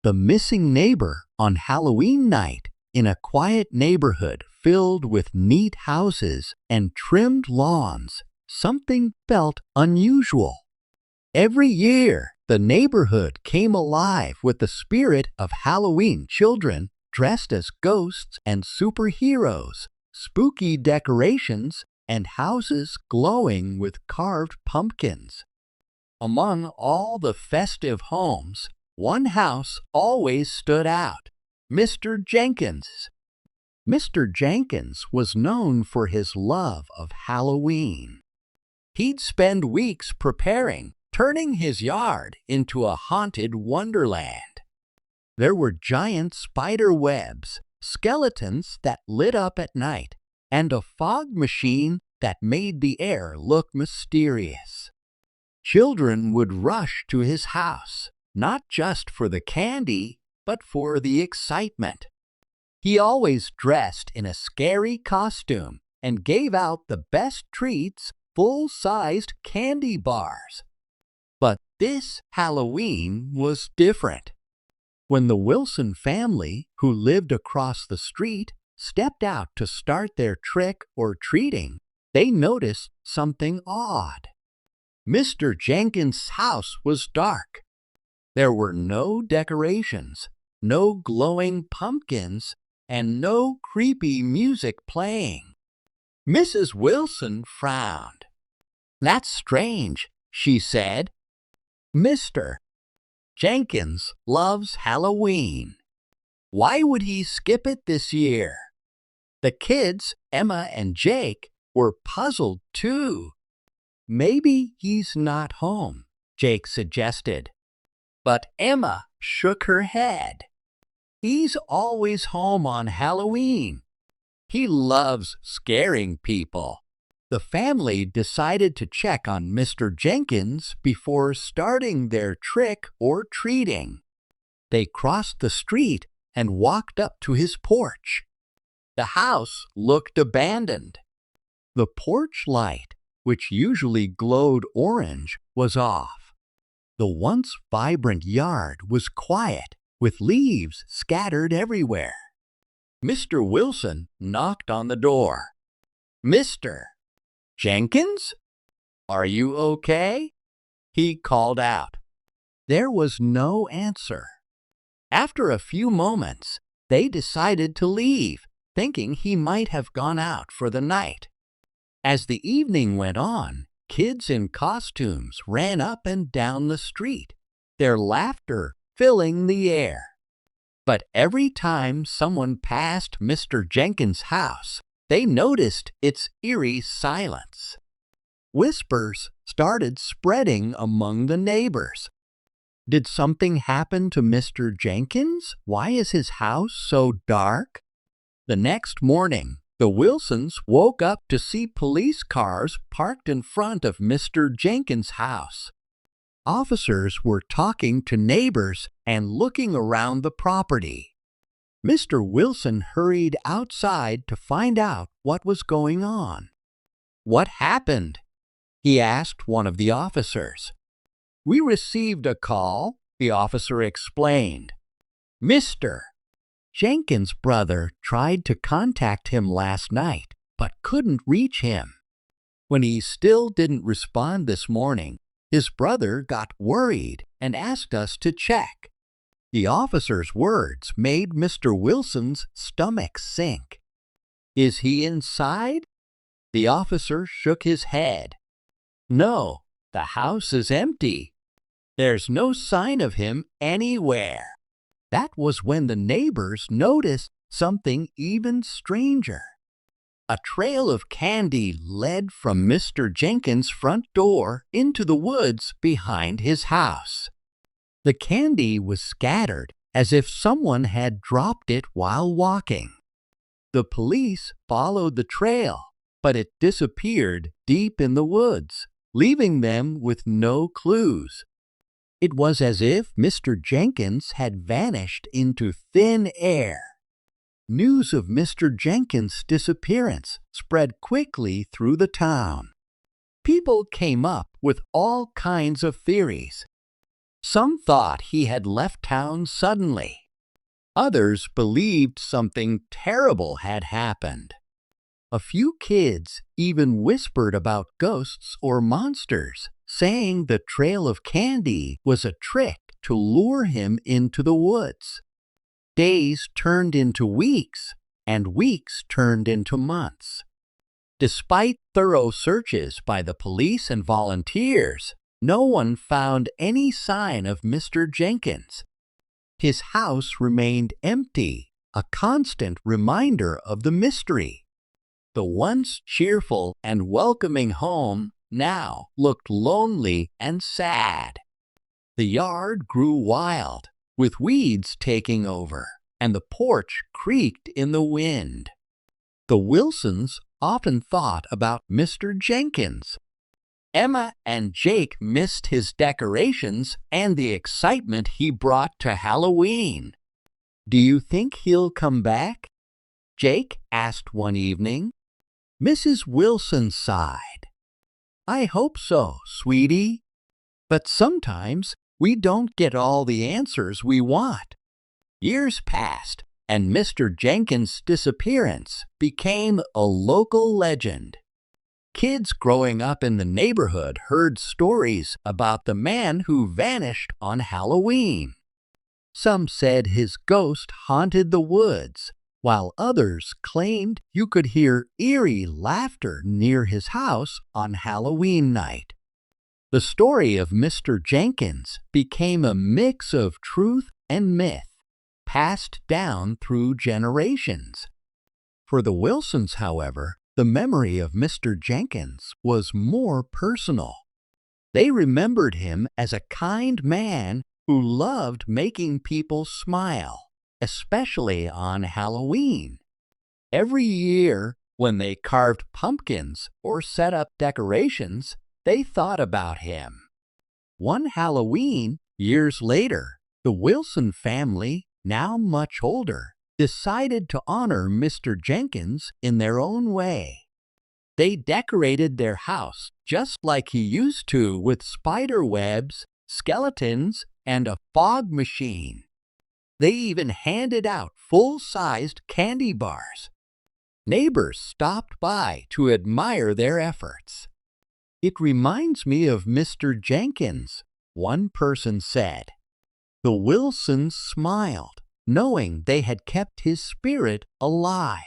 The missing neighbor on Halloween night in a quiet neighborhood filled with neat houses and trimmed lawns. Something felt unusual. Every year, the neighborhood came alive with the spirit of Halloween. Children dressed as ghosts and superheroes, spooky decorations, and houses glowing with carved pumpkins. Among all the festive homes, one house always stood out: Mr. Jenkins. Mr. Jenkins was known for his love of Halloween. He'd spend weeks preparing, turning his yard into a haunted wonderland. There were giant spider webs, skeletons that lit up at night, and a fog machine that made the air look mysterious. Children would rush to his house, not just for the candy, but for the excitement. He always dressed in a scary costume and gave out the best treats, full-sized candy bars. But this Halloween was different. When the Wilson family, who lived across the street, stepped out to start their trick-or-treating, they noticed something odd. Mr. Jenkins' house was dark. There were no decorations, no glowing pumpkins, and no creepy music playing. Mrs. Wilson frowned. "That's strange," she said. "Mr. Jenkins loves Halloween. Why would he skip it this year?" The kids, Emma and Jake, were puzzled too. "Maybe he's not home," Jake suggested. But Emma shook her head. "He's always home on Halloween. He loves scaring people." The family decided to check on Mr. Jenkins before starting their trick-or-treating. They crossed the street and walked up to his porch. The house looked abandoned. The porch light, which usually glowed orange, was off. The once vibrant yard was quiet, with leaves scattered everywhere. Mr. Wilson knocked on the door. "Mr. Jenkins? Are you okay?" he called out. There was no answer. After a few moments, they decided to leave, thinking he might have gone out for the night. As the evening went on, kids in costumes ran up and down the street, their laughter filling the air. But every time someone passed Mr. Jenkins' house, they noticed its eerie silence. Whispers started spreading among the neighbors. Did something happen to Mr. Jenkins? Why is his house so dark? The next morning, the Wilsons woke up to see police cars parked in front of Mr. Jenkins' house. Officers were talking to neighbors and looking around the property. Mr. Wilson hurried outside to find out what was going on. "What happened?" he asked one of the officers. "We received a call," the officer explained. "Mr. Jenkins' brother tried to contact him last night, but couldn't reach him. When he still didn't respond this morning, his brother got worried and asked us to check." The officer's words made Mr. Wilson's stomach sink. "Is he inside?" The officer shook his head. "No, the house is empty. There's no sign of him anywhere." That was when the neighbors noticed something even stranger. A trail of candy led from Mr. Jenkins' front door into the woods behind his house. The candy was scattered as if someone had dropped it while walking. The police followed the trail, but it disappeared deep in the woods, leaving them with no clues. It was as if Mr. Jenkins had vanished into thin air. News of Mr. Jenkins' disappearance spread quickly through the town. People came up with all kinds of theories. Some thought he had left town suddenly. Others believed something terrible had happened. A few kids even whispered about ghosts or monsters, saying the trail of candy was a trick to lure him into the woods. Days turned into weeks, and weeks turned into months. Despite thorough searches by the police and volunteers, no one found any sign of Mr. Jenkins. His house remained empty, a constant reminder of the mystery. The once cheerful and welcoming home now looked lonely and sad. The yard grew wild, with weeds taking over, and the porch creaked in the wind. The Wilsons often thought about Mr. Jenkins. Emma and Jake missed his decorations and the excitement he brought to Halloween. "Do you think he'll come back?" Jake asked one evening. Mrs. Wilson sighed. "I hope so, sweetie. But sometimes we don't get all the answers we want." Years passed, and Mr. Jenkins' disappearance became a local legend. Kids growing up in the neighborhood heard stories about the man who vanished on Halloween. Some said his ghost haunted the woods, while others claimed you could hear eerie laughter near his house on Halloween night. The story of Mr. Jenkins became a mix of truth and myth, passed down through generations. For the Wilsons, however, the memory of Mr. Jenkins was more personal. They remembered him as a kind man who loved making people smile, especially on Halloween. Every year, when they carved pumpkins or set up decorations, they thought about him. One Halloween, years later, the Wilson family, now much older, decided to honor Mr. Jenkins in their own way. They decorated their house just like he used to, with spider webs, skeletons, and a fog machine. They even handed out full-sized candy bars. Neighbors stopped by to admire their efforts. "It reminds me of Mr. Jenkins," one person said. The Wilsons smiled, knowing they had kept his spirit alive.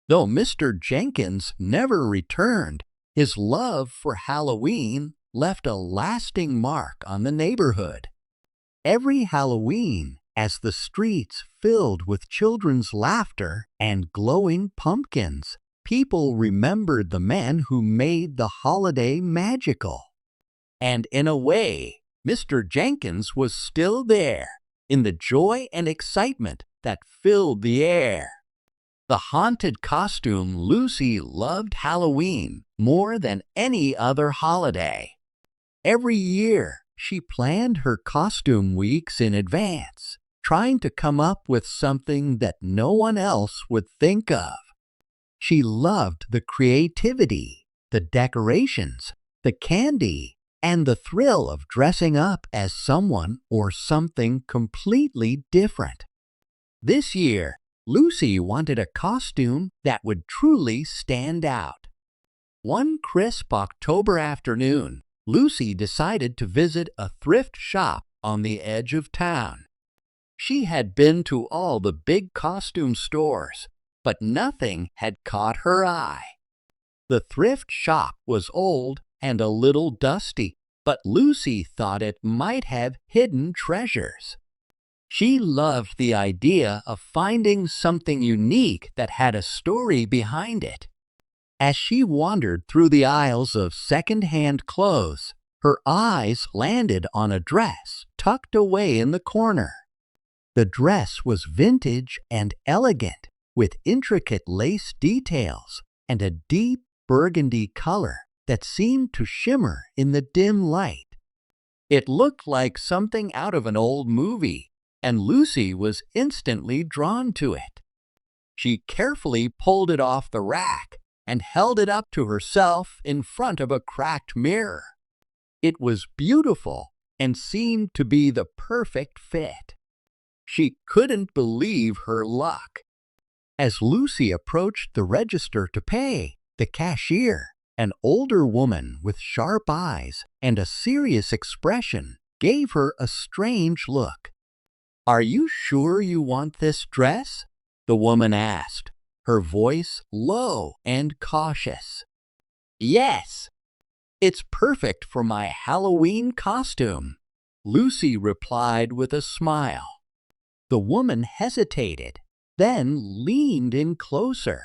Though Mr. Jenkins never returned, his love for Halloween left a lasting mark on the neighborhood. Every Halloween, as the streets filled with children's laughter and glowing pumpkins, people remembered the man who made the holiday magical. And in a way, Mr. Jenkins was still there, in the joy and excitement that filled the air. The haunted costume Lucy loved Halloween more than any other holiday. Every year, she planned her costume weeks in advance, trying to come up with something that no one else would think of. She loved the creativity, the decorations, the candy, and the thrill of dressing up as someone or something completely different. This year, Lucy wanted a costume that would truly stand out. One crisp October afternoon, Lucy decided to visit a thrift shop on the edge of town. She had been to all the big costume stores, but nothing had caught her eye. The thrift shop was old and a little dusty, but Lucy thought it might have hidden treasures. She loved the idea of finding something unique that had a story behind it. As she wandered through the aisles of second-hand clothes, her eyes landed on a dress tucked away in the corner. The dress was vintage and elegant, with intricate lace details and a deep burgundy color that seemed to shimmer in the dim light. It looked like something out of an old movie, and Lucy was instantly drawn to it. She carefully pulled it off the rack and held it up to herself in front of a cracked mirror. It was beautiful, and seemed to be the perfect fit. She couldn't believe her luck. As Lucy approached the register to pay, the cashier, an older woman with sharp eyes and a serious expression, gave her a strange look. "Are you sure you want this dress?" the woman asked, her voice low and cautious. "Yes, it's perfect for my Halloween costume," Lucy replied with a smile. The woman hesitated, then leaned in closer.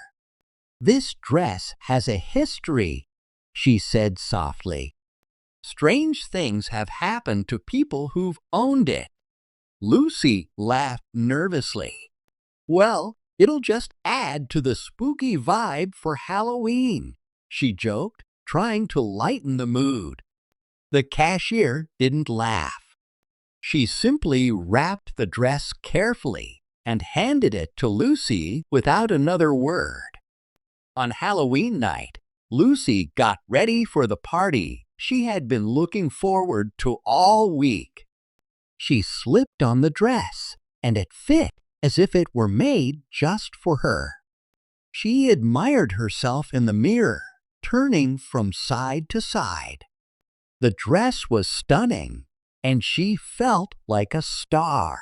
"This dress has a history," she said softly. "Strange things have happened to people who've owned it." Lucy laughed nervously. "Well, it'll just add to the spooky vibe for Halloween," she joked, trying to lighten the mood. The cashier didn't laugh. She simply wrapped the dress carefully and handed it to Lucy without another word. On Halloween night, Lucy got ready for the party she had been looking forward to all week. She slipped on the dress, and it fit as if it were made just for her. She admired herself in the mirror, turning from side to side. The dress was stunning, and she felt like a star.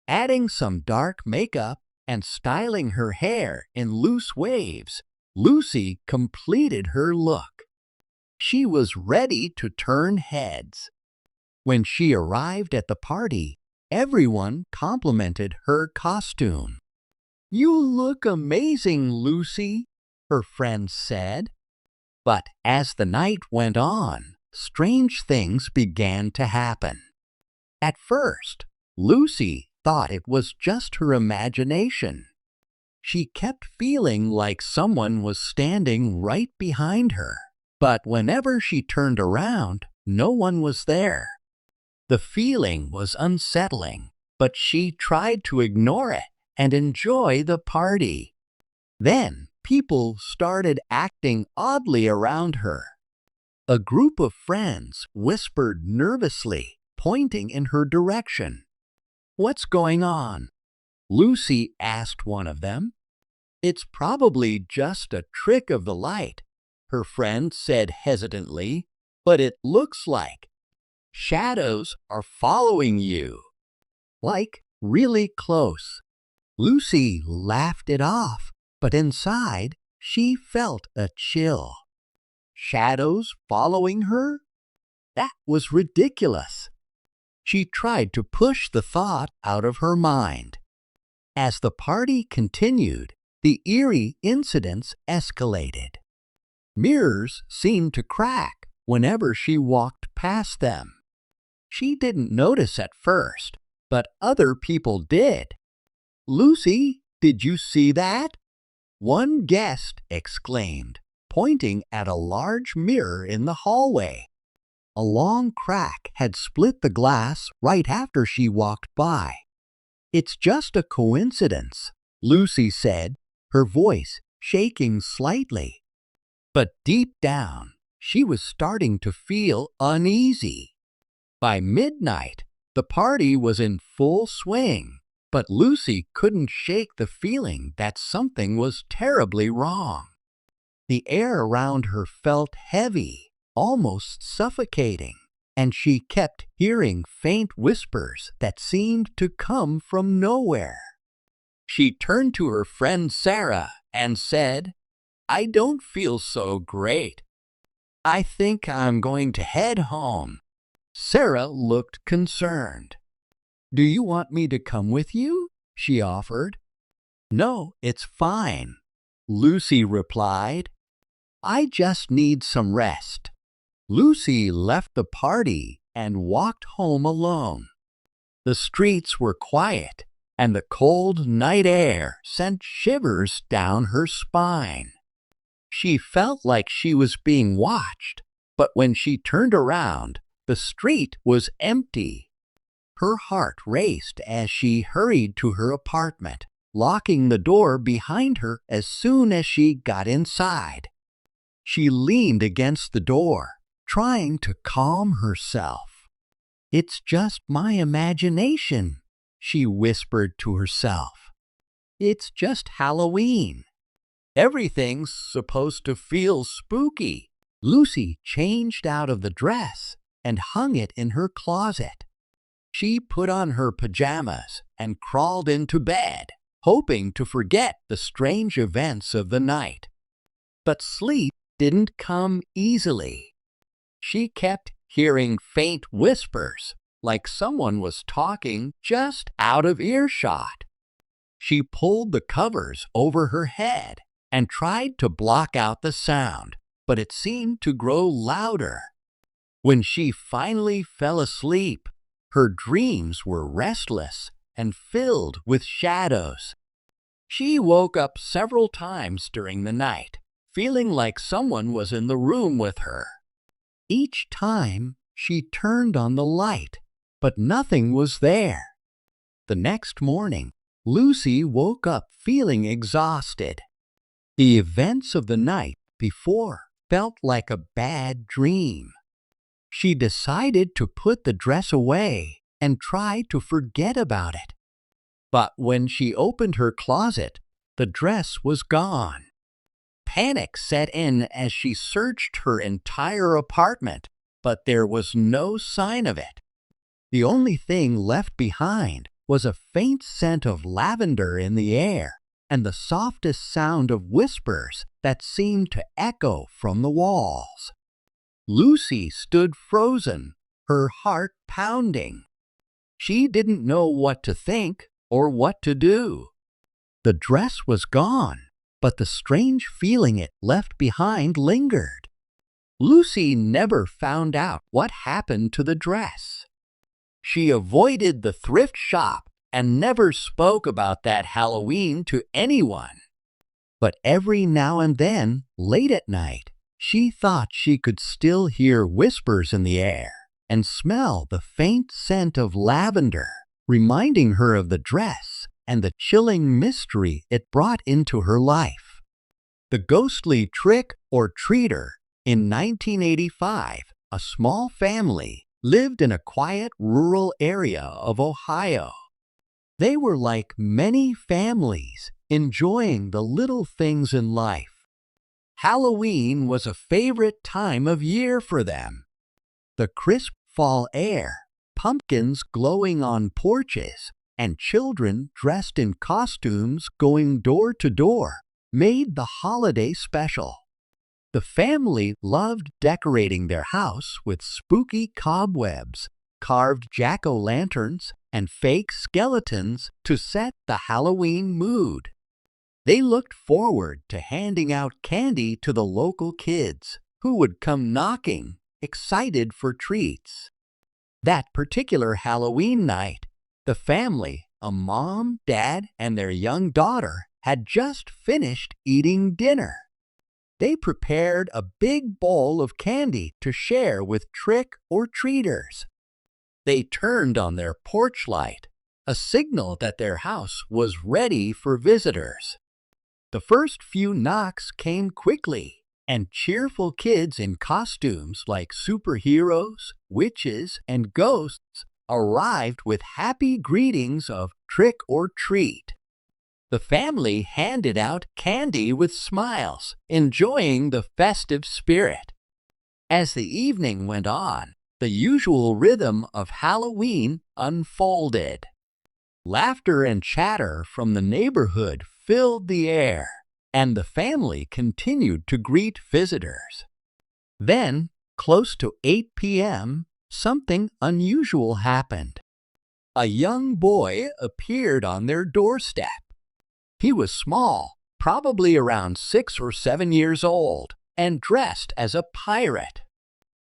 Adding some dark makeup and styling her hair in loose waves, Lucy completed her look. She was ready to turn heads. When she arrived at the party, everyone complimented her costume. "You look amazing, Lucy," her friends said. But as the night went on, strange things began to happen. At first, Lucy thought it was just her imagination. She kept feeling like someone was standing right behind her, but whenever she turned around, no one was there. The feeling was unsettling, but she tried to ignore it and enjoy the party. Then people started acting oddly around her. A group of friends whispered nervously, pointing in her direction. "What's going on?" Lucy asked one of them. "It's probably just a trick of the light," her friend said hesitantly, "but it looks like shadows are following you, like really close." Lucy laughed it off, but inside she felt a chill. Shadows following her? That was ridiculous. She tried to push the thought out of her mind. As the party continued, the eerie incidents escalated. Mirrors seemed to crack whenever she walked past them. She didn't notice at first, but other people did. "Lucy, did you see that?" one guest exclaimed, pointing at a large mirror in the hallway. A long crack had split the glass right after she walked by. "It's just a coincidence," Lucy said, her voice shaking slightly. But deep down, she was starting to feel uneasy. By midnight, the party was in full swing, but Lucy couldn't shake the feeling that something was terribly wrong. The air around her felt heavy, almost suffocating, and she kept hearing faint whispers that seemed to come from nowhere. She turned to her friend Sarah and said, "I don't feel so great. I think I'm going to head home." Sarah looked concerned. "Do you want me to come with you?" she offered. "No, it's fine," Lucy replied. "I just need some rest." Lucy left the party and walked home alone. The streets were quiet, and the cold night air sent shivers down her spine. She felt like she was being watched, but when she turned around, the street was empty. Her heart raced as she hurried to her apartment, locking the door behind her as soon as she got inside. She leaned against the door, trying to calm herself. "It's just my imagination," she whispered to herself. "It's just Halloween. Everything's supposed to feel spooky." Lucy changed out of the dress and hung it in her closet. She put on her pajamas and crawled into bed, hoping to forget the strange events of the night. But sleep didn't come easily. She kept hearing faint whispers, like someone was talking just out of earshot. She pulled the covers over her head and tried to block out the sound, but it seemed to grow louder. When she finally fell asleep, her dreams were restless and filled with shadows. She woke up several times during the night, feeling like someone was in the room with her. Each time, she turned on the light, but nothing was there. The next morning, Lucy woke up feeling exhausted. The events of the night before felt like a bad dream. She decided to put the dress away and try to forget about it. But when she opened her closet, the dress was gone. Panic set in as she searched her entire apartment, but there was no sign of it. The only thing left behind was a faint scent of lavender in the air and the softest sound of whispers that seemed to echo from the walls. Lucy stood frozen, her heart pounding. She didn't know what to think or what to do. The dress was gone, but the strange feeling it left behind lingered. Lucy never found out what happened to the dress. She avoided the thrift shop and never spoke about that Halloween to anyone. But every now and then, late at night, she thought she could still hear whispers in the air and smell the faint scent of lavender, reminding her of the dress and the chilling mystery it brought into her life. The ghostly trick-or-treater. In 1985, a small family lived in a quiet rural area of Ohio. They were like many families, enjoying the little things in life. Halloween was a favorite time of year for them. The crisp fall air, pumpkins glowing on porches, and children dressed in costumes going door to door made the holiday special. The family loved decorating their house with spooky cobwebs, carved jack-o'-lanterns, and fake skeletons to set the Halloween mood. They looked forward to handing out candy to the local kids, who would come knocking, excited for treats. That particular Halloween night, the family, a mom, dad, and their young daughter, had just finished eating dinner. They prepared a big bowl of candy to share with trick-or-treaters. They turned on their porch light, a signal that their house was ready for visitors. The first few knocks came quickly, and cheerful kids in costumes like superheroes, witches, and ghosts arrived with happy greetings of trick or treat. The family handed out candy with smiles, enjoying the festive spirit. As the evening went on, the usual rhythm of Halloween unfolded. Laughter and chatter from the neighborhood filled the air, and the family continued to greet visitors. Then, close to 8 p.m., something unusual happened. A young boy appeared on their doorstep. He was small, probably around 6 or 7 years old, and dressed as a pirate.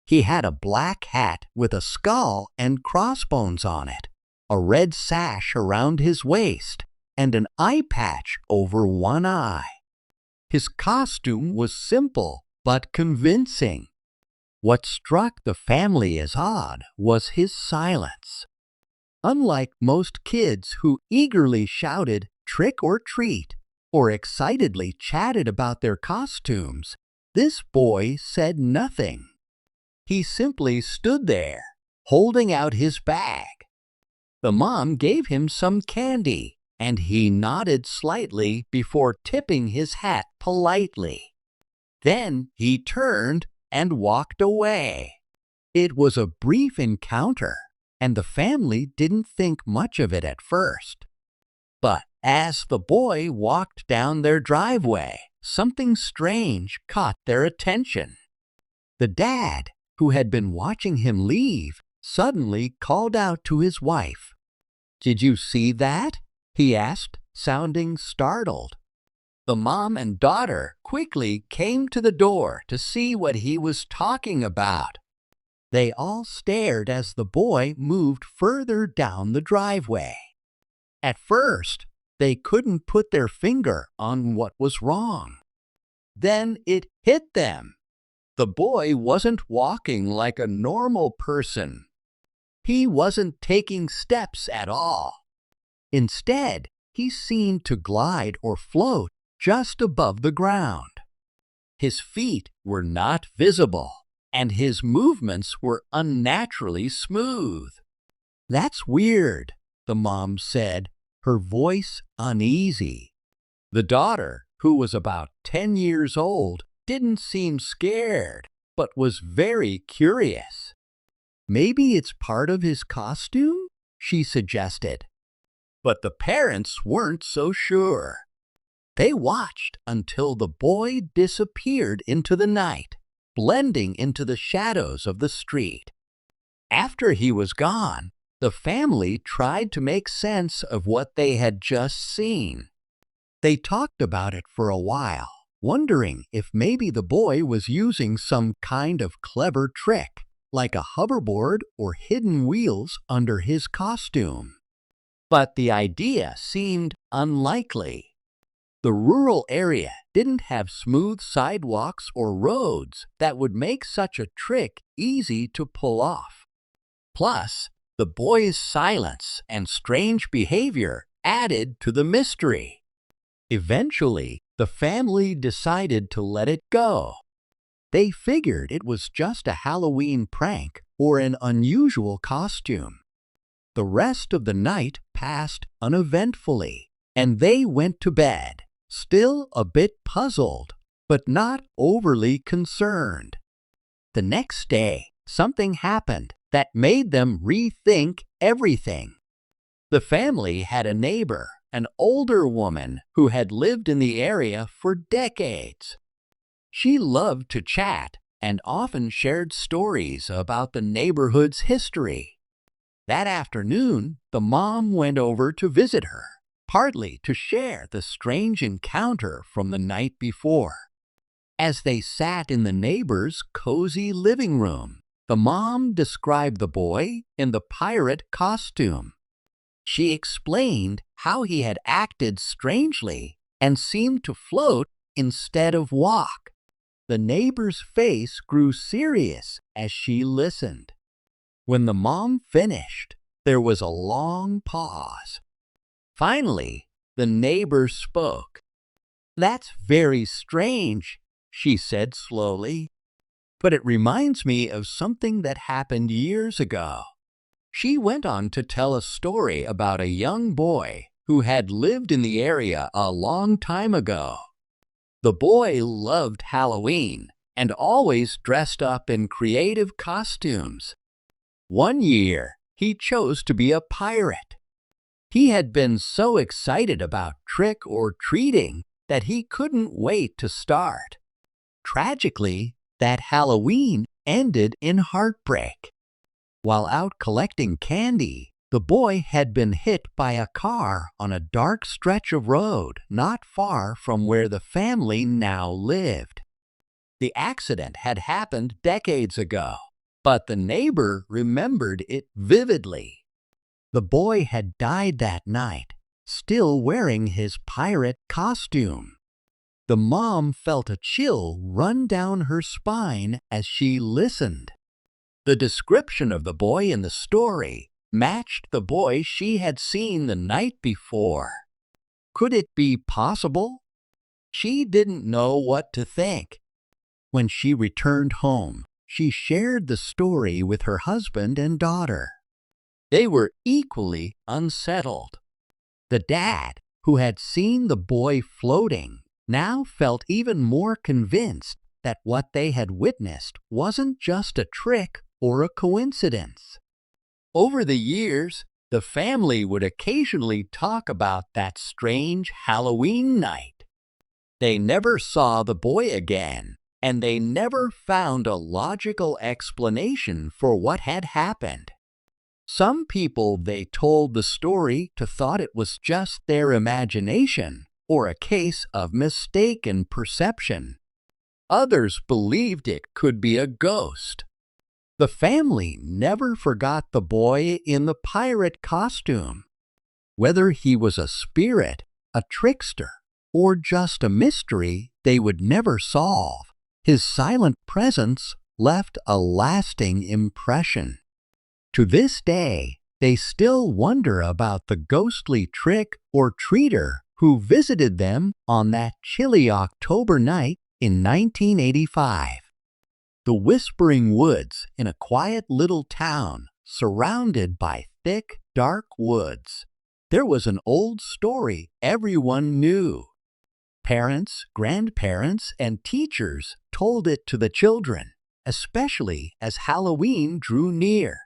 He had a black hat with a skull and crossbones on it, a red sash around his waist, and an eye patch over one eye. His costume was simple but convincing. What struck the family as odd was his silence. Unlike most kids who eagerly shouted trick or treat or excitedly chatted about their costumes, this boy said nothing. He simply stood there, holding out his bag. The mom gave him some candy, and he nodded slightly before tipping his hat politely. Then he turned and walked away. It was a brief encounter, and the family didn't think much of it at first. But as the boy walked down their driveway, something strange caught their attention. The dad, who had been watching him leave, suddenly called out to his wife. "Did you see that?" he asked, sounding startled. The mom and daughter quickly came to the door to see what he was talking about. They all stared as the boy moved further down the driveway. At first, they couldn't put their finger on what was wrong. Then it hit them. The boy wasn't walking like a normal person. He wasn't taking steps at all. Instead, he seemed to glide or float just above the ground. His feet were not visible, and his movements were unnaturally smooth. "That's weird," the mom said, her voice uneasy. The daughter, who was about 10 years old, didn't seem scared, but was very curious. "Maybe it's part of his costume?" she suggested. But the parents weren't so sure. They watched until the boy disappeared into the night, blending into the shadows of the street. After he was gone, the family tried to make sense of what they had just seen. They talked about it for a while, wondering if maybe the boy was using some kind of clever trick, like a hoverboard or hidden wheels under his costume. But the idea seemed unlikely. The rural area didn't have smooth sidewalks or roads that would make such a trick easy to pull off. Plus, the boy's silence and strange behavior added to the mystery. Eventually, the family decided to let it go. They figured it was just a Halloween prank or an unusual costume. The rest of the night passed uneventfully, and they went to bed, still a bit puzzled, but not overly concerned. The next day, something happened that made them rethink everything. The family had a neighbor, an older woman who had lived in the area for decades. She loved to chat and often shared stories about the neighborhood's history. That afternoon, the mom went over to visit her, partly to share the strange encounter from the night before. As they sat in the neighbor's cozy living room, the mom described the boy in the pirate costume. She explained how he had acted strangely and seemed to float instead of walk. The neighbor's face grew serious as she listened. When the mom finished, there was a long pause. Finally, the neighbor spoke. "That's very strange," she said slowly, "but it reminds me of something that happened years ago." She went on to tell a story about a young boy who had lived in the area a long time ago. The boy loved Halloween and always dressed up in creative costumes. One year, he chose to be a pirate. He had been so excited about trick or treating that he couldn't wait to start. Tragically, that Halloween ended in heartbreak. While out collecting candy, the boy had been hit by a car on a dark stretch of road not far from where the family now lived. The accident had happened decades ago, but the neighbor remembered it vividly. The boy had died that night, still wearing his pirate costume. The mom felt a chill run down her spine as she listened. The description of the boy in the story matched the boy she had seen the night before. Could it be possible? She didn't know what to think. When she returned home, she shared the story with her husband and daughter. They were equally unsettled. The dad, who had seen the boy floating, now felt even more convinced that what they had witnessed wasn't just a trick or a coincidence. Over the years, the family would occasionally talk about that strange Halloween night. They never saw the boy again, and they never found a logical explanation for what had happened. Some people they told the story to thought it was just their imagination or a case of mistaken perception. Others believed it could be a ghost. The family never forgot the boy in the pirate costume. Whether he was a spirit, a trickster, or just a mystery they would never solve, his silent presence left a lasting impression. To this day, they still wonder about the ghostly trick or treater who visited them on that chilly October night in 1985. The Whispering Woods in a quiet little town surrounded by thick, dark woods. There was an old story everyone knew. Parents, grandparents, and teachers told it to the children, especially as Halloween drew near.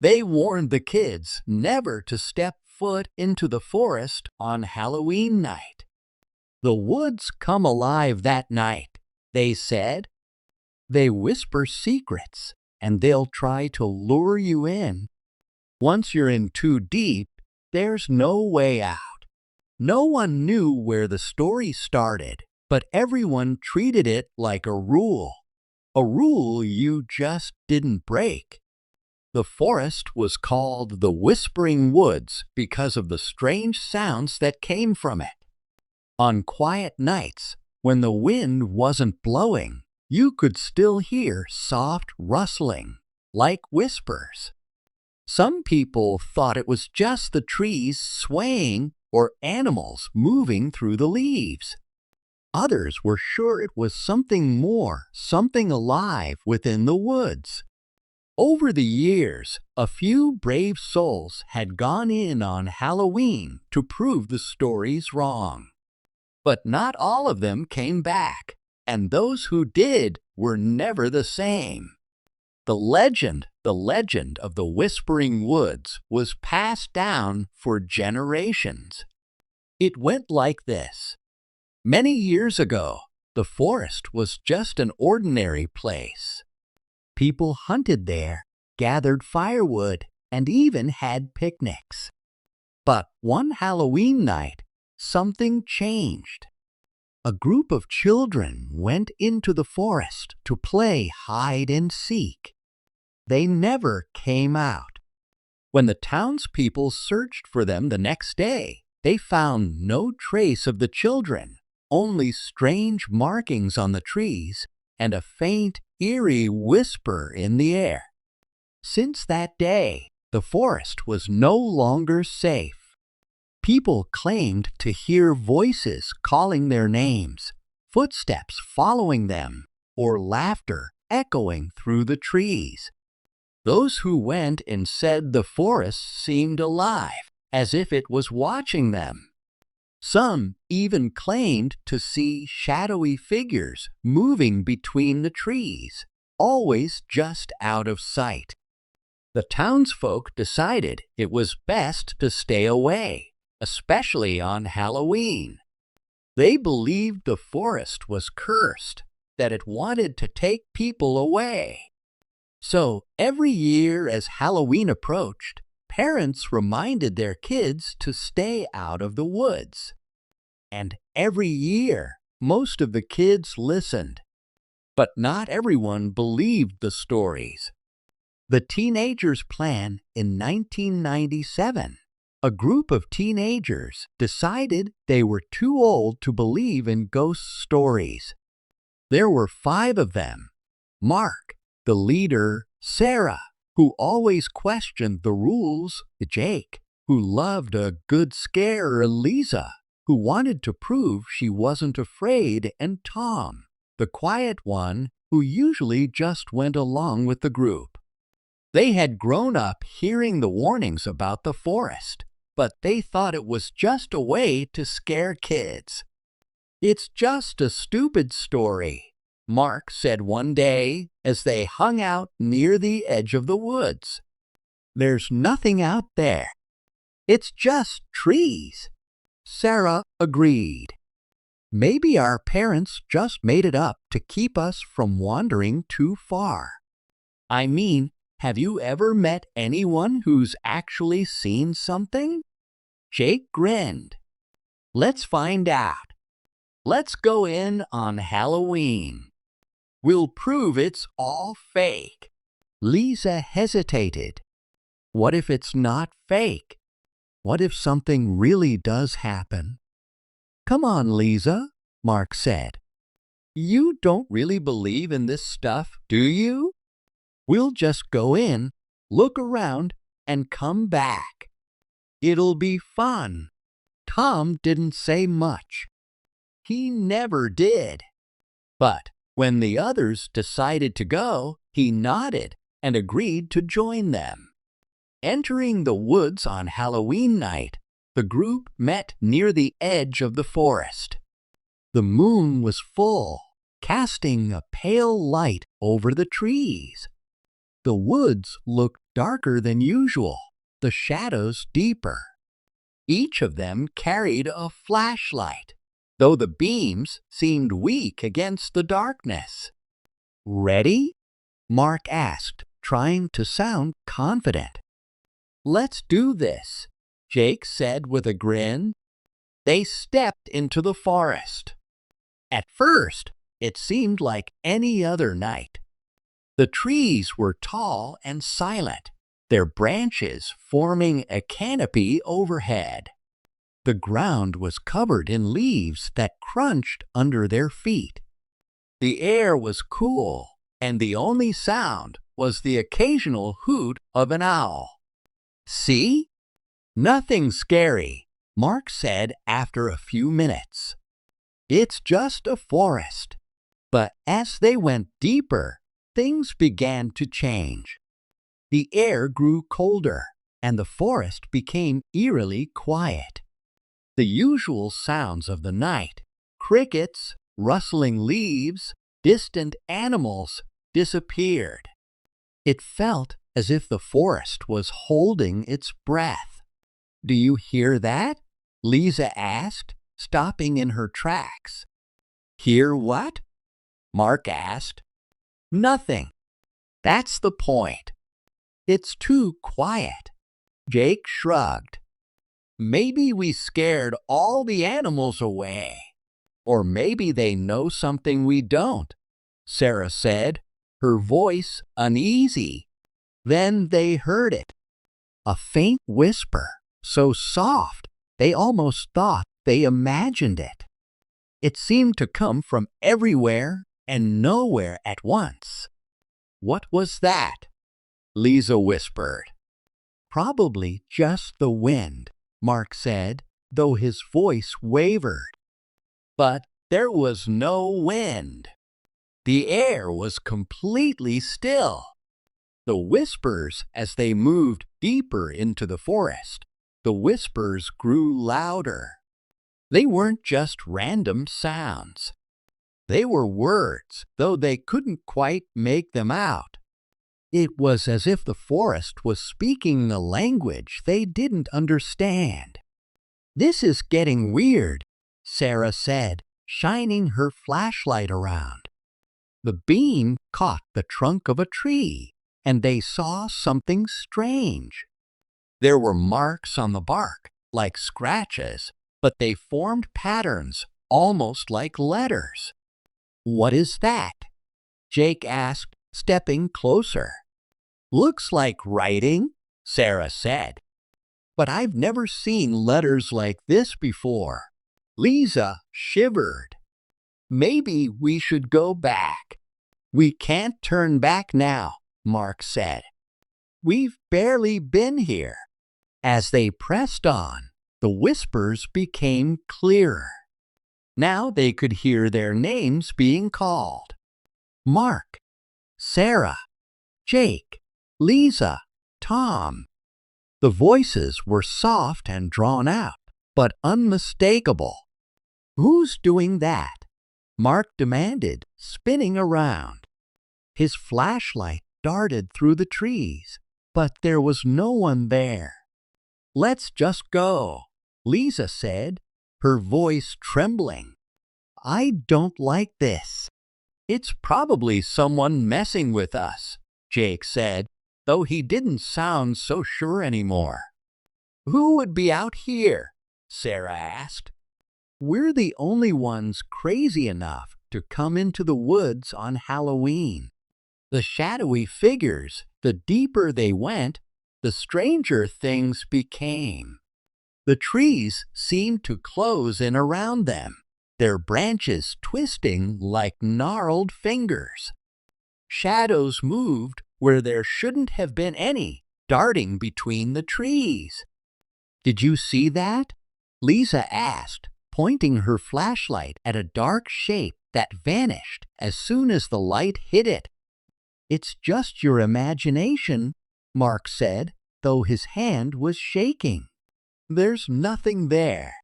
They warned the kids never to step foot into the forest on Halloween night. The woods come alive that night, they said. They whisper secrets, and they'll try to lure you in. Once you're in too deep, there's no way out. No one knew where the story started, but everyone treated it like a rule you just didn't break. The forest was called the Whispering Woods because of the strange sounds that came from it. On quiet nights, when the wind wasn't blowing, you could still hear soft rustling, like whispers. Some people thought it was just the trees swaying or animals moving through the leaves. Others were sure it was something more, something alive within the woods. Over the years, a few brave souls had gone in on Halloween to prove the stories wrong. But not all of them came back, and those who did were never the same. The legend of the Whispering Woods was passed down for generations. It went like this. Many years ago, the forest was just an ordinary place. People hunted there, gathered firewood, and even had picnics. But one Halloween night, something changed. A group of children went into the forest to play hide and seek. They never came out. When the townspeople searched for them the next day, they found no trace of the children, only strange markings on the trees and a faint, eerie whisper in the air. Since that day, the forest was no longer safe. People claimed to hear voices calling their names, footsteps following them, or laughter echoing through the trees. Those who went and said the forest seemed alive, as if it was watching them. Some even claimed to see shadowy figures moving between the trees, always just out of sight. The townsfolk decided it was best to stay away, especially on Halloween. They believed the forest was cursed, that it wanted to take people away. So every year as Halloween approached, parents reminded their kids to stay out of the woods. And every year, most of the kids listened. But not everyone believed the stories. The teenagers' plan in 1997. A group of teenagers decided they were too old to believe in ghost stories. There were 5 of them. Mark, the leader, Sarah, who always questioned the rules, Jake, who loved a good scare, Eliza, who wanted to prove she wasn't afraid, and Tom, the quiet one, who usually just went along with the group. They had grown up hearing the warnings about the forest, but they thought it was just a way to scare kids. "It's just a stupid story," Mark said one day as they hung out near the edge of the woods. "There's nothing out there. It's just trees." Sarah agreed. "Maybe our parents just made it up to keep us from wandering too far." "I mean, have you ever met anyone who's actually seen something?" Jake grinned. "Let's find out. Let's go in on Halloween. We'll prove it's all fake." Lisa hesitated. What if it's not fake? What if something really does happen? "Come on, Lisa," Mark said. "You don't really believe in this stuff, do you? We'll just go in, look around, and come back. It'll be fun." Tom didn't say much. He never did. But when the others decided to go, he nodded and agreed to join them. Entering the woods on Halloween night, the group met near the edge of the forest. The moon was full, casting a pale light over the trees. The woods looked darker than usual, the shadows deeper. Each of them carried a flashlight, though the beams seemed weak against the darkness. "Ready?" Mark asked, trying to sound confident. "Let's do this," Jake said with a grin. They stepped into the forest. At first, it seemed like any other night. The trees were tall and silent, their branches forming a canopy overhead. The ground was covered in leaves that crunched under their feet. The air was cool, and the only sound was the occasional hoot of an owl. "See? Nothing scary," Mark said after a few minutes. "It's just a forest." But as they went deeper, things began to change. The air grew colder, and the forest became eerily quiet. The usual sounds of the night, crickets, rustling leaves, distant animals, disappeared. It felt as if the forest was holding its breath. "Do you hear that?" Lisa asked, stopping in her tracks. "Hear what?" Mark asked. "Nothing. That's the point. It's too quiet." Jake shrugged. "Maybe we scared all the animals away. Or maybe they know something we don't," Sarah said, her voice uneasy. Then they heard it. A faint whisper, so soft they almost thought they imagined it. It seemed to come from everywhere and nowhere at once. "What was that?" Lisa whispered. "Probably just the wind," Mark said, though his voice wavered. But there was no wind. The air was completely still. The whispers, as they moved deeper into the forest, the whispers grew louder. They weren't just random sounds. They were words, though they couldn't quite make them out. It was as if the forest was speaking a language they didn't understand. "This is getting weird," Sarah said, shining her flashlight around. The beam caught the trunk of a tree, and they saw something strange. There were marks on the bark, like scratches, but they formed patterns, almost like letters. "What is that?" Jake asked, stepping closer. "Looks like writing," Sarah said. "But I've never seen letters like this before." Lisa shivered. "Maybe we should go back." "We can't turn back now," Mark said. "We've barely been here." As they pressed on, the whispers became clearer. Now they could hear their names being called. Mark, Sarah, Jake, Lisa, Tom. The voices were soft and drawn out, but unmistakable. "Who's doing that?" Mark demanded, spinning around. His flashlight darted through the trees, but there was no one there. "Let's just go," Lisa said, her voice trembling. "I don't like this." "It's probably someone messing with us," Jake said, though he didn't sound so sure anymore. "Who would be out here?" Sarah asked. "We're the only ones crazy enough to come into the woods on Halloween." The shadowy figures, the deeper they went, the stranger things became. The trees seemed to close in around them, their branches twisting like gnarled fingers. Shadows moved where there shouldn't have been any, darting between the trees. "Did you see that?" Lisa asked, pointing her flashlight at a dark shape that vanished as soon as the light hit it. "It's just your imagination," Mark said, though his hand was shaking. "There's nothing there."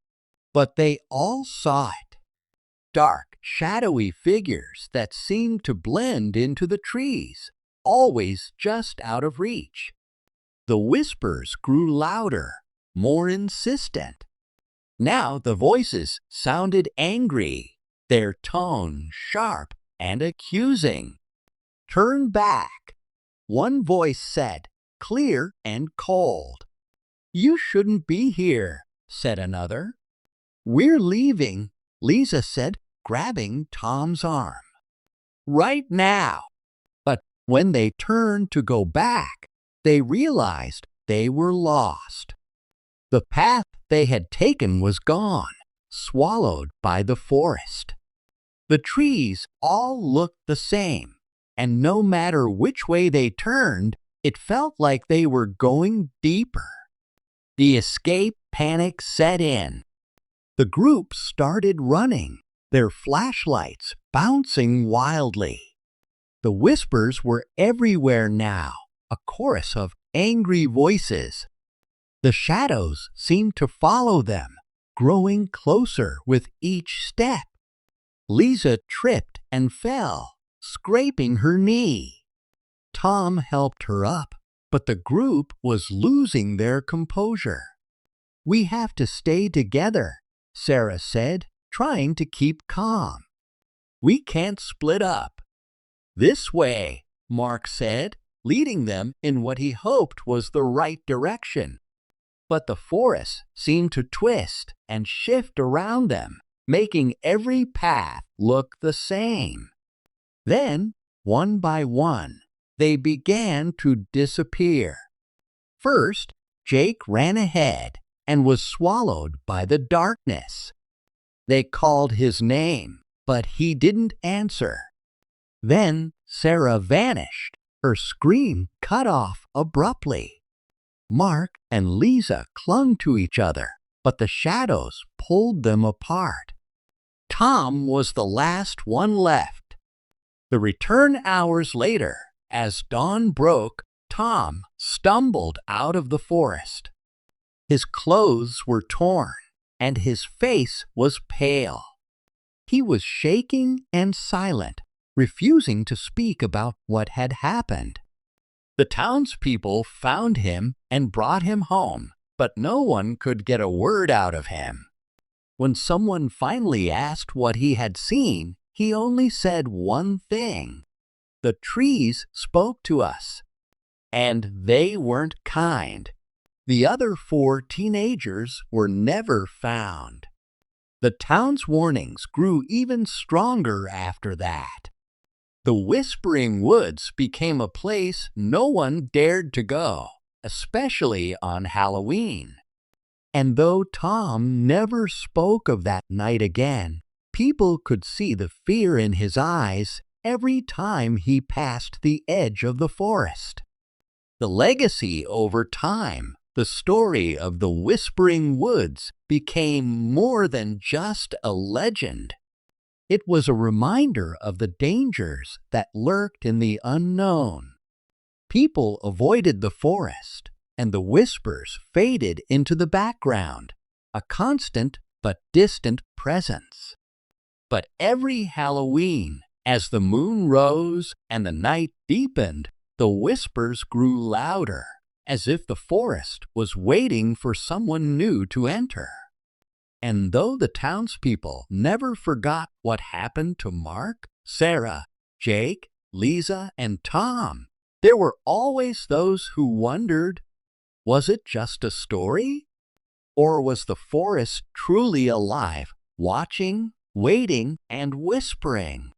But they all saw it. Dark, shadowy figures that seemed to blend into the trees, always just out of reach. The whispers grew louder, more insistent. Now the voices sounded angry, their tone sharp and accusing. "Turn back," one voice said, clear and cold. "You shouldn't be here," said another. "We're leaving," Lisa said, grabbing Tom's arm. "Right now." But when they turned to go back, they realized they were lost. The path they had taken was gone, swallowed by the forest. The trees all looked the same, and no matter which way they turned, it felt like they were going deeper. The escape panic set in. The group started running, their flashlights bouncing wildly. The whispers were everywhere now, a chorus of angry voices. The shadows seemed to follow them, growing closer with each step. Lisa tripped and fell, scraping her knee. Tom helped her up, but the group was losing their composure. "We have to stay together," Sarah said, trying to keep calm. "We can't split up." "This way," Mark said, leading them in what he hoped was the right direction. But the forest seemed to twist and shift around them, making every path look the same. Then, one by one, they began to disappear. First, Jake ran ahead and was swallowed by the darkness. They called his name, but he didn't answer. Then Sarah vanished, her scream cut off abruptly. Mark and Lisa clung to each other, but the shadows pulled them apart. Tom was the last one left. The return hours later, as dawn broke, Tom stumbled out of the forest. His clothes were torn, and his face was pale. He was shaking and silent, refusing to speak about what had happened. The townspeople found him and brought him home, but no one could get a word out of him. When someone finally asked what he had seen, he only said one thing: "The trees spoke to us." And they weren't kind. The other 4 teenagers were never found. The town's warnings grew even stronger after that. The Whispering Woods became a place no one dared to go, especially on Halloween. And though Tom never spoke of that night again, people could see the fear in his eyes every time he passed the edge of the forest. The legacy over time, the story of the Whispering Woods, became more than just a legend. It was a reminder of the dangers that lurked in the unknown. People avoided the forest, and the whispers faded into the background, a constant but distant presence. But every Halloween, as the moon rose and the night deepened, the whispers grew louder, as if the forest was waiting for someone new to enter. And though the townspeople never forgot what happened to Mark, Sarah, Jake, Lisa, and Tom, there were always those who wondered, was it just a story? Or was the forest truly alive, watching, waiting, and whispering?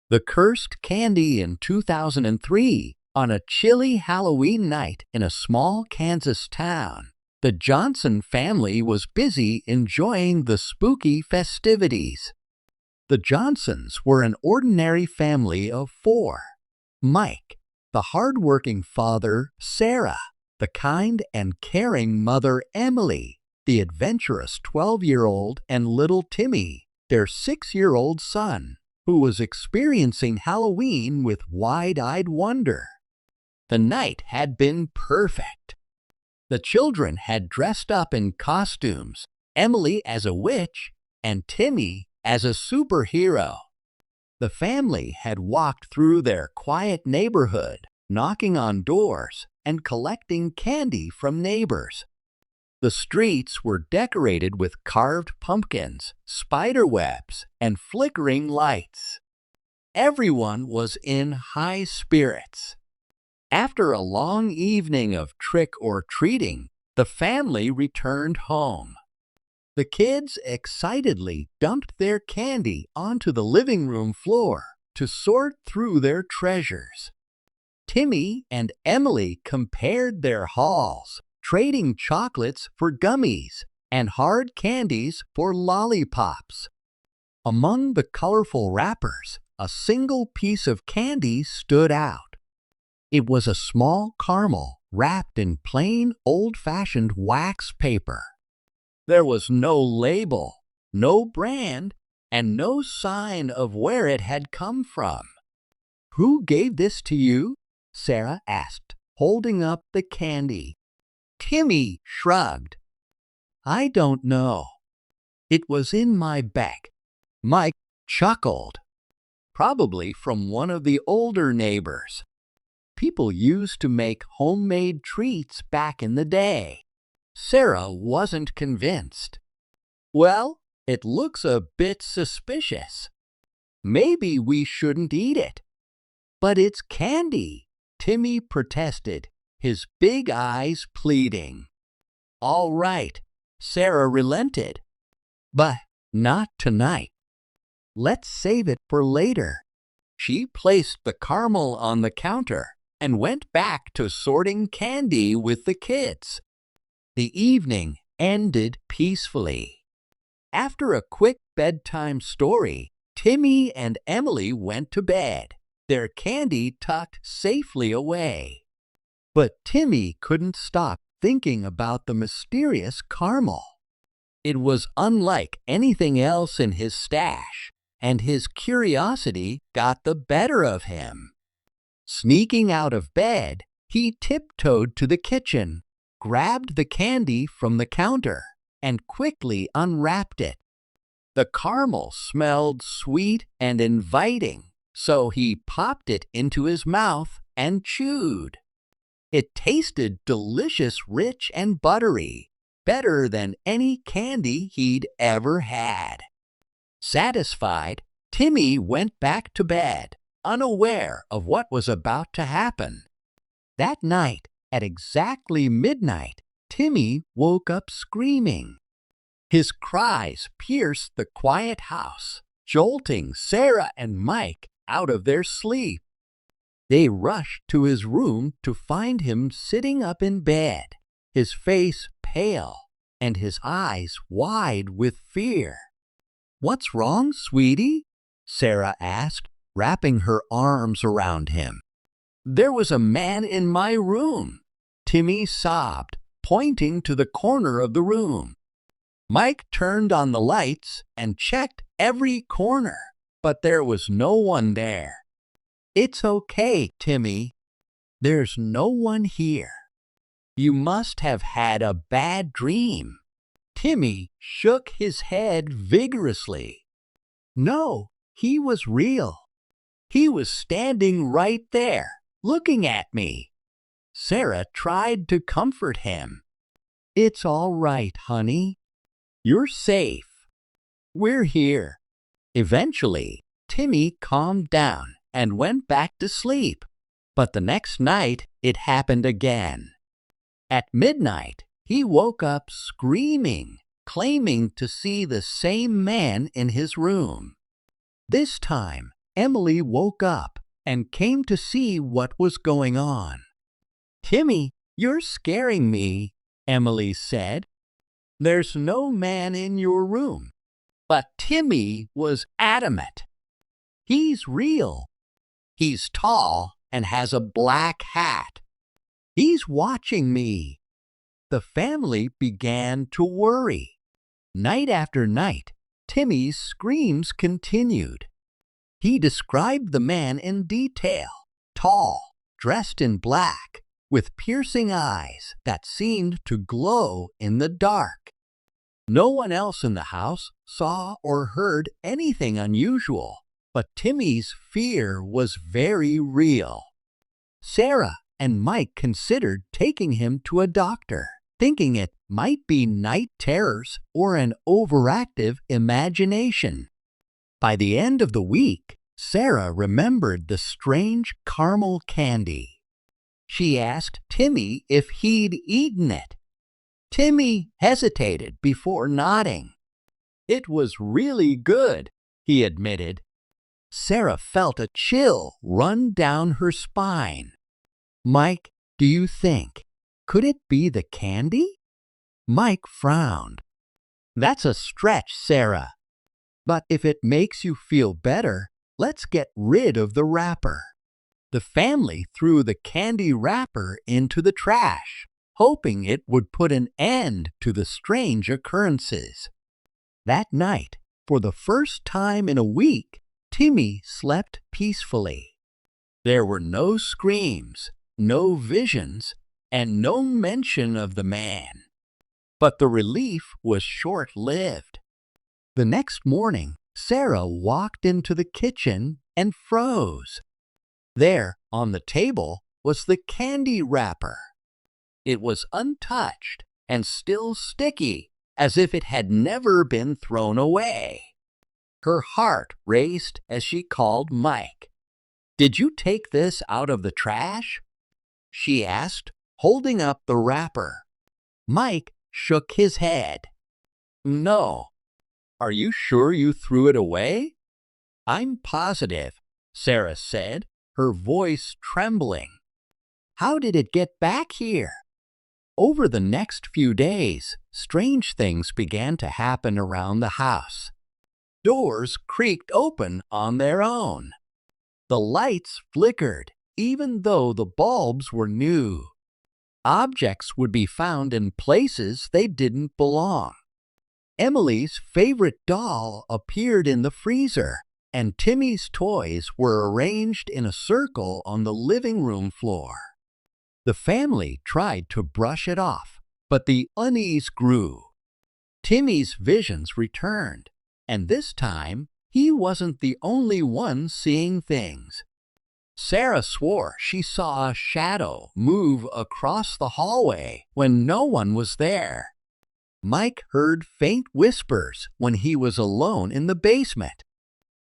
The Cursed Candy in 2003, on a chilly Halloween night in a small Kansas town, the Johnson family was busy enjoying the spooky festivities. The Johnsons were an ordinary family of four: Mike, the hard-working father, Sarah, the kind and caring mother, Emily, the adventurous 12-year-old, and little Timmy, their 6-year-old son, who was experiencing Halloween with wide-eyed wonder. The night had been perfect. The children had dressed up in costumes, Emily as a witch and Timmy as a superhero. The family had walked through their quiet neighborhood, knocking on doors and collecting candy from neighbors. The streets were decorated with carved pumpkins, spider webs, and flickering lights. Everyone was in high spirits. After a long evening of trick-or-treating, the family returned home. The kids excitedly dumped their candy onto the living room floor to sort through their treasures. Timmy and Emily compared their hauls, trading chocolates for gummies and hard candies for lollipops. Among the colorful wrappers, a single piece of candy stood out. It was a small caramel wrapped in plain, old-fashioned wax paper. There was no label, no brand, and no sign of where it had come from. "Who gave this to you?" Sarah asked, holding up the candy. Timmy shrugged. "I don't know. It was in my bag." Mike chuckled. "Probably from one of the older neighbors. People used to make homemade treats back in the day." Sarah wasn't convinced. "Well, it looks a bit suspicious. Maybe we shouldn't eat it." "But it's candy," Timmy protested, his big eyes pleading. "All right," Sarah relented. "But not tonight. Let's save it for later." She placed the caramel on the counter and went back to sorting candy with the kids. The evening ended peacefully. After a quick bedtime story, Timmy and Emily went to bed, their candy tucked safely away. But Timmy couldn't stop thinking about the mysterious caramel. It was unlike anything else in his stash, and his curiosity got the better of him. Sneaking out of bed, he tiptoed to the kitchen, grabbed the candy from the counter, and quickly unwrapped it. The caramel smelled sweet and inviting, so he popped it into his mouth and chewed. It tasted delicious, rich, and buttery, better than any candy he'd ever had. Satisfied, Timmy went back to bed, unaware of what was about to happen. That night, at exactly midnight, Timmy woke up screaming. His cries pierced the quiet house, jolting Sarah and Mike out of their sleep. They rushed to his room to find him sitting up in bed, his face pale and his eyes wide with fear. "What's wrong, sweetie?" Sarah asked, wrapping her arms around him. "There was a man in my room," Timmy sobbed, pointing to the corner of the room. Mike turned on the lights and checked every corner, but there was no one there. "It's okay, Timmy. There's no one here. You must have had a bad dream." Timmy shook his head vigorously. "No, he was real. He was standing right there, looking at me." Sarah tried to comfort him. "It's all right, honey. You're safe. We're here." Eventually, Timmy calmed down and went back to sleep. But the next night, it happened again. At midnight, he woke up screaming, claiming to see the same man in his room. This time, Emily woke up and came to see what was going on. "Timmy, you're scaring me," Emily said. "There's no man in your room." But Timmy was adamant. "He's real. He's tall and has a black hat. He's watching me." The family began to worry. Night after night, Timmy's screams continued. He described the man in detail: tall, dressed in black, with piercing eyes that seemed to glow in the dark. No one else in the house saw or heard anything unusual, but Timmy's fear was very real. Sarah and Mike considered taking him to a doctor, thinking it might be night terrors or an overactive imagination. By the end of the week, Sarah remembered the strange caramel candy. She asked Timmy if he'd eaten it. Timmy hesitated before nodding. "It was really good," he admitted. Sarah felt a chill run down her spine. "Mike, do you think? Could it be the candy?" Mike frowned. "That's a stretch, Sarah. But if it makes you feel better, let's get rid of the wrapper." The family threw the candy wrapper into the trash, hoping it would put an end to the strange occurrences. That night, for the first time in a week, Timmy slept peacefully. There were no screams, no visions, and no mention of the man. But the relief was short-lived. The next morning, Sarah walked into the kitchen and froze. There, on the table, was the candy wrapper. It was untouched and still sticky, as if it had never been thrown away. Her heart raced as she called Mike. "Did you take this out of the trash?" she asked, holding up the wrapper. Mike shook his head. "No." "Are you sure you threw it away?" "I'm positive," Sarah said, her voice trembling. "How did it get back here?" Over the next few days, strange things began to happen around the house. Doors creaked open on their own. The lights flickered, even though the bulbs were new. Objects would be found in places they didn't belong. Emily's favorite doll appeared in the freezer, and Timmy's toys were arranged in a circle on the living room floor. The family tried to brush it off, but the unease grew. Timmy's visions returned, and this time he wasn't the only one seeing things. Sarah swore she saw a shadow move across the hallway when no one was there. Mike heard faint whispers when he was alone in the basement.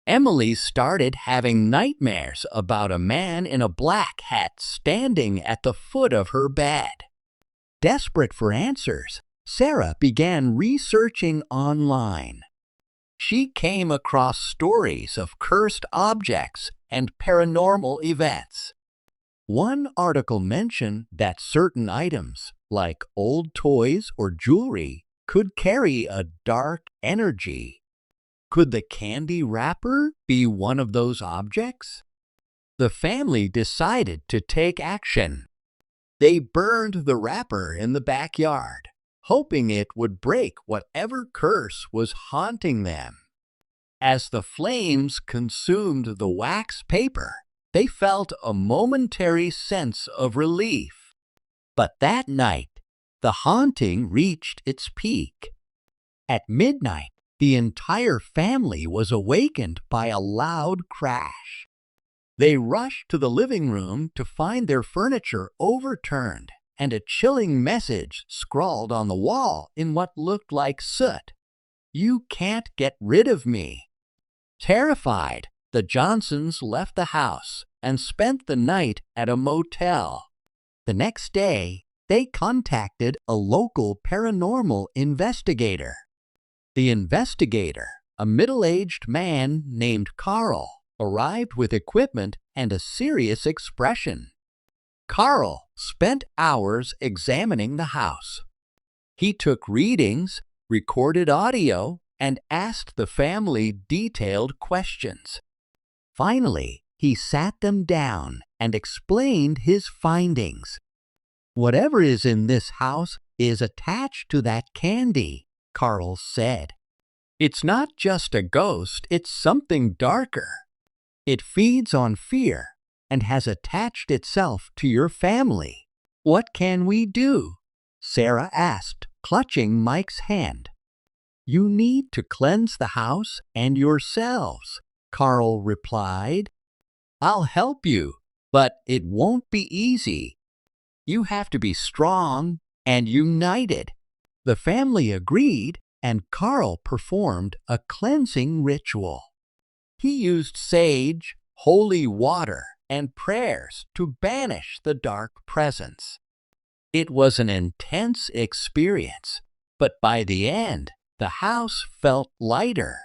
Emily started having nightmares about a man in a black hat standing at the foot of her bed. Desperate for answers, Sarah began researching online. She came across stories of cursed objects and paranormal events. One article mentioned that certain items, like old toys or jewelry, could carry a dark energy. Could the candy wrapper be one of those objects? The family decided to take action. They burned the wrapper in the backyard, hoping it would break whatever curse was haunting them. As the flames consumed the wax paper, they felt a momentary sense of relief. But that night, the haunting reached its peak. At midnight, the entire family was awakened by a loud crash. They rushed to the living room to find their furniture overturned and a chilling message scrawled on the wall in what looked like soot. "You can't get rid of me." Terrified, the Johnsons left the house and spent the night at a motel. The next day, they contacted a local paranormal investigator. The investigator, a middle-aged man named Carl, arrived with equipment and a serious expression. Carl spent hours examining the house. He took readings, recorded audio, and asked the family detailed questions. Finally, he sat them down and explained his findings. "Whatever is in this house is attached to that candy," Carl said. "It's not just a ghost, it's something darker. It feeds on fear and has attached itself to your family." "What can we do?" Sarah asked, clutching Mike's hand. "You need to cleanse the house and yourselves," Carl replied. "I'll help you, but it won't be easy. You have to be strong and united." The family agreed, and Carl performed a cleansing ritual. He used sage, holy water, and prayers to banish the dark presence. It was an intense experience, but by the end, the house felt lighter.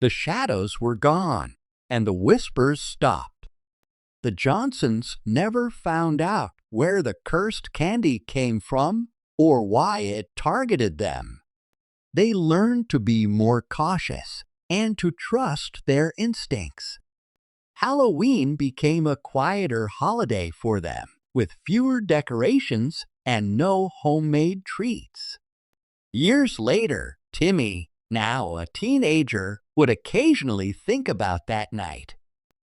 The shadows were gone, and the whispers stopped. The Johnsons never found out where the cursed candy came from or why it targeted them. They learned to be more cautious and to trust their instincts. Halloween became a quieter holiday for them, with fewer decorations and no homemade treats. Years later, Timmy, now a teenager, would occasionally think about that night.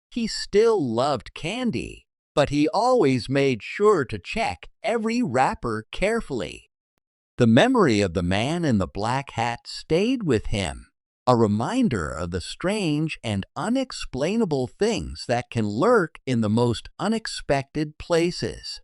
He still loved candy, but he always made sure to check every wrapper carefully. The memory of the man in the black hat stayed with him, a reminder of the strange and unexplainable things that can lurk in the most unexpected places.